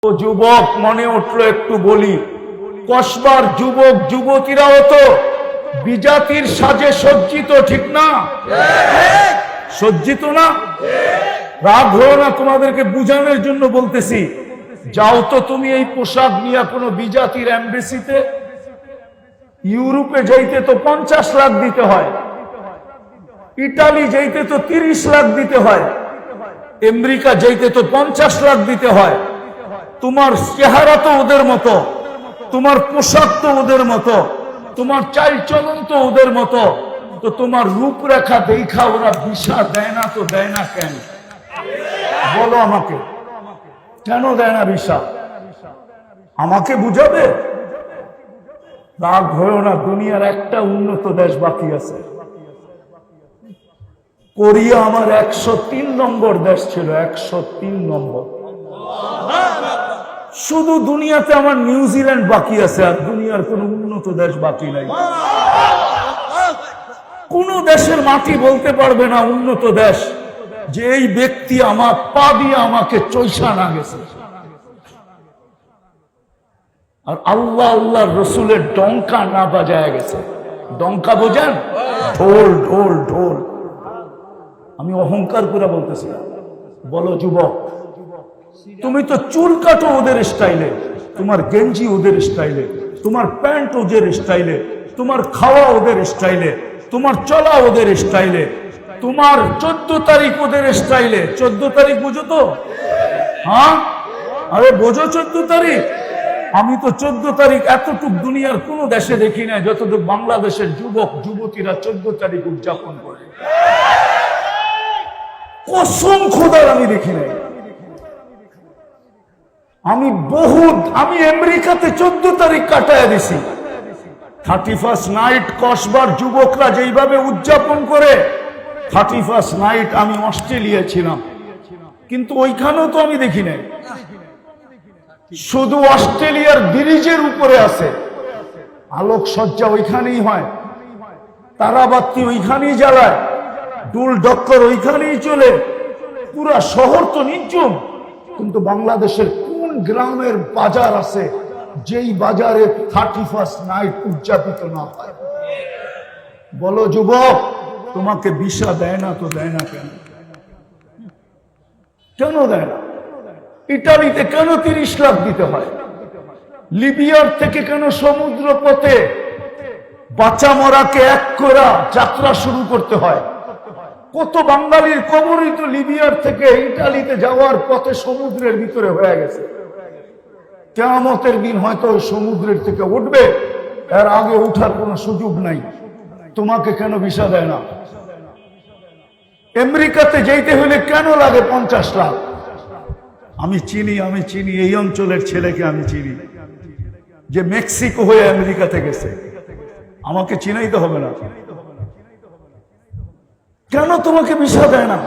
তো যুবক মনে উঠলো একটু বলি, কসবার যুবক যুবতীরাও তো বিজাতির সাজে সজ্জিত, ঠিক না? সজ্জিত না? রাগ হলো না, তোমাদেরকে বুঝানোর জন্য বলতেছি। যাও তো তুমি এই পোশাক নিয়ে কোনো বিজাতির এমবেসিতে। ইউরোপে যাইতে তো 50 লাখ দিতে হয়, ইটালি যাইতে তো 30 লাখ দিতে হয়, আমেরিকা যাইতে তো 50 লাখ দিতে হয়। তোমার চেহারা তো ওদের মতো, তোমার পোশাক তো ওদের মতো, তোমার চাল চলন তো ওদের মতো, তো তোমার রূপরেখা দেখা ওরা ভিসা দেয় না, তো দেয় না কেন? বলো আমাকে, কেন দেয় না ভিসা? আমাকে বুঝাবে? রাগ হয়েও না, দুনিয়ার একটা উন্নত দেশ বাকি আছে। কোরিয়া আমার 103 নম্বর দেশ ছিল, 103 নম্বর। শুধু দুনিয়াতে আমার নিউজিল্যান্ড বাকি আছে, আর দুনিয়ার কোন উন্নত দেশ বাকি নাই। কোন দেশের মাটি বলতে পারবে না উন্নত দেশ, যে এই ব্যক্তি আমার পা দিয়ে আমাকে চৈষা না গেছে। আর আল্লাহ আল্লাহ রসুলের ডঙ্কা না বাজায় গেছে। ডঙ্কা বোঝেন? ঢোল ঢোল ঢোল। আমি অহংকার করে বলতেছি। বলো যুবক, তুমি তো চুল কাটো ওদের স্টাইলে, তোমার গেঞ্জি ওদের স্টাইলে, তোমার প্যান্ট ওদের স্টাইলে, তোমার খাওয়া ওদের স্টাইলে, তোমার চলা ওদের স্টাইলে, তোমার 14 তারিখ ওদের স্টাইলে। 14 তারিখ বুঝো তো? হ্যাঁ, আরে বোঝো 14 তারিখ? আমি তো 14 তারিখ এতটুক দুনিয়ার কোন দেশে দেখি না যতটুকু বাংলাদেশের যুবক যুবতীরা 14 তারিখ উদযাপন করে। কসম খোদার আমি দেখি নাই। আমি আমেরিকাতে 14 তারিখ কাটায় দিছি। 31st নাইট কসবার যুবকরা যেইভাবে উদযাপন করে, 31st নাইট আমি অস্ট্রেলিয়া ছিলাম, কিন্তু ওইখানেও তো আমি দেখি নাই। শুধু অস্ট্রেলিয়ার ব্রিজের উপরে আছে, আলোকসজ্জা ওইখানেই হয়, তারাবাতি ওইখানেই জ্বালায়, ডুল ডক্কর ওইখানেই চলে, পুরা শহর তো নিঝুম। কিন্তু বাংলাদেশের কোন গ্রামের বাজার আছে যেই বাজারে 31st নাইট উদযাপিত না হয়? বলো যুবক, তোমাকে ভিসা দেয় না তো দেয় না কেন? কেন দেয় না? ইটালিতে কেন 30 লাখ দিতে হয়? লিবিয়ার থেকে কেন সমুদ্র পথে বাঁচা মরাকে এক করা যাত্রা শুরু করতে হয়? কত বাঙালির কবরই তো লিবিয়ার থেকে ইটালিতে যাওয়ার পথে সমুদ্রের ভিতরে হয়ে গেছে। কিয়ামতের দিন হয়তো ওই সমুদ্রের থেকে উঠবে, এর আগে উঠার কোনো সুযোগ নাই। তোমাকে কেন ভিসা দেয় না? আমেরিকাতে যেতে হলে কেন লাগে 50 লাখ? আমি চিনি এই অঞ্চলের ছেলেকে আমি চিনি, যে মেক্সিকো হয়ে আমেরিকাতে গেছে। আমাকে চিনাইতে হবে না। কেন তোমাকে ভিসা দেয় না?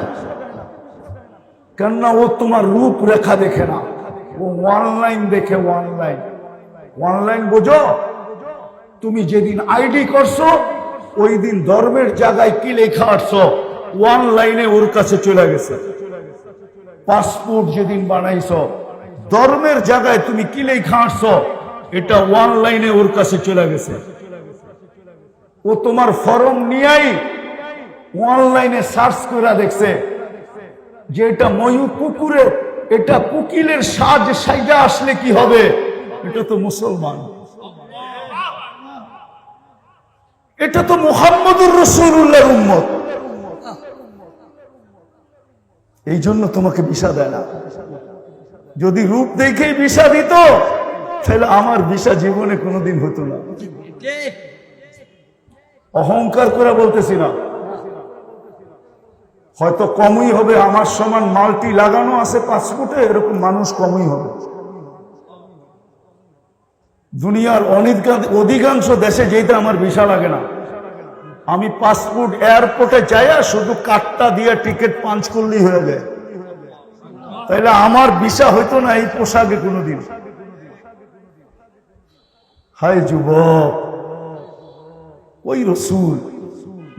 কেননা ও তোমার রূপরেখা দেখে না, ও অনলাইন দেখে। অনলাইন বোঝো? তুমি যেদিন আইডি করছো ওই দিন ধর্মের জায়গায় কি লেখা আসছো, অনলাইনে ওর কাছে চলে গেছে। পাসপোর্ট যেদিন বানাইছো ধর্মের জায়গায় তুমি কি লেখা আসছো, এটা অনলাইনে ওর কাছে চলে গেছে। ও তোমার ফর্ম নিয়েই অনলাইনে সার্চ করে দেখছে যে এটা ময়ূর কুকুরের, এটা কুকিলের সাজা আসলে কি হবে? এটা তো মুসলমান, এটা তো মুহাম্মদুর রাসূলুল্লাহর উম্মত। এই জন্য তোমাকে ভিসা দেয় না। যদি রূপ দেখেই ভিসা দিত তাহলে আমার ভিসা জীবনে কোনোদিন হতো না। অহংকার করে বলতেছি না, হয়তো কমই হবে। আমার সমান মাল্টি লাগানো আছে পাসপোর্টে, এরকম মানুষ কমই হবে। দুনিয়ার অধিকাংশ দেশে যেতে আমার ভিসা লাগে না। আমি পাসপোর্ট এয়ারপোর্টে যাইয়া শুধু কার্ডটা দিয়ে টিকিট পাঞ্চ করলেই হয়ে যায়। তাইলে আমার ভিসা হইতো না এই পোশাকে কোনোদিন। হায় যুবক, ওই রসুল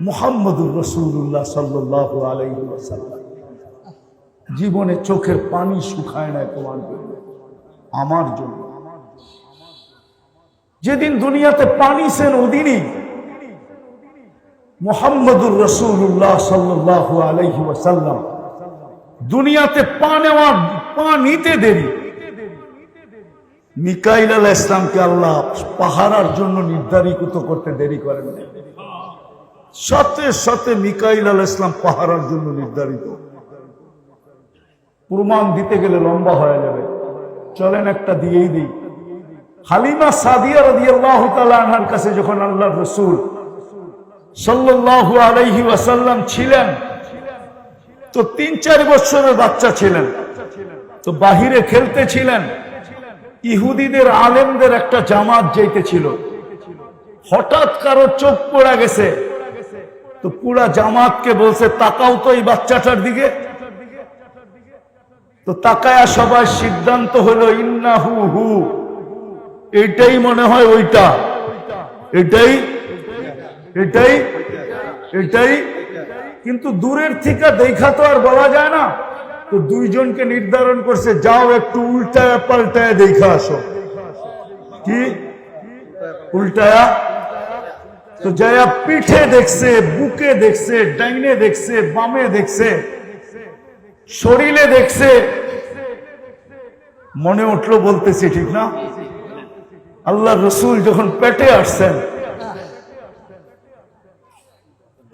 মুহাম্মদুর রাসূলুল্লাহ সাল্লাল্লাহু আলাইহি ওয়াসাল্লাম জীবনে চোখের পানি শুকায় না তোমার জন্য। আমার জন্য। যেদিন দুনিয়াতে পানি ছেন ওদিনই মুহাম্মদুর রাসূলুল্লাহ সাল্লাল্লাহু আলাইহি ওয়াসাল্লাম দুনিয়াতে পা নিতে দেরি। মিকাইল আলাইহিস সালামকে আল্লাহ পাহারার জন্য নির্ধারিত করতে দেরি করেন না। সাথে সাথে মিকাইল আলাইহিস সালাম পাহারার জন্য নির্ধারিত। প্রমাণ দিতে গেলে লম্বা হয়ে যাবে, চলেন একটা দিয়েই দিই। হালিমা সাদিয়া রাদিয়াল্লাহু তাআলা আনহার কাছে যখন আল্লাহর রাসূল সাল্লাল্লাহু আলাইহি ওয়াসাল্লাম ছিলেন, তো 3-4 বছরের বাচ্চা ছিলেন, তো বাহিরে খেলতেছিলেন। ইহুদিদের আলেমদের একটা জামাত যাইতেছিল, হঠাৎ কারো চোখ পড়ে গেছে, তো পুরা জামাতকে বলছে তাকাও তো এই বাচ্চাটার দিকে। তো তাকায়া সবার সিদ্ধান্ত হলো ইন্নাহু হু, এটাই মনে হয় ওইটা, এটাই এটাই এটাই। কিন্তু দূরের থেকে দেখা তো আর বলা যায় না, তো দুইজনকে নির্ধারণ করছে যাও একটু উল্টায়া পাল্টায়া দেখা আসো। কি উল্টায়া? তো যায়া পিঠে দেখছে, বুকে দেখছে, ডাইনে দেখছে, বামে দেখছে, শরীরে দেখছে। মনে উঠলো বলতেছি ঠিক না? আল্লাহ রসুল যখন পেটে আসছেন,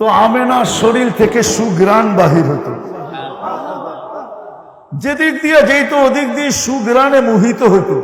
তো আমেনার শরীর থেকে সুঘ্রাণ বাহির হতো। যেদিক দিয়ে যেত ওদিক দিয়ে সুঘ্রাণে মোহিত হতো।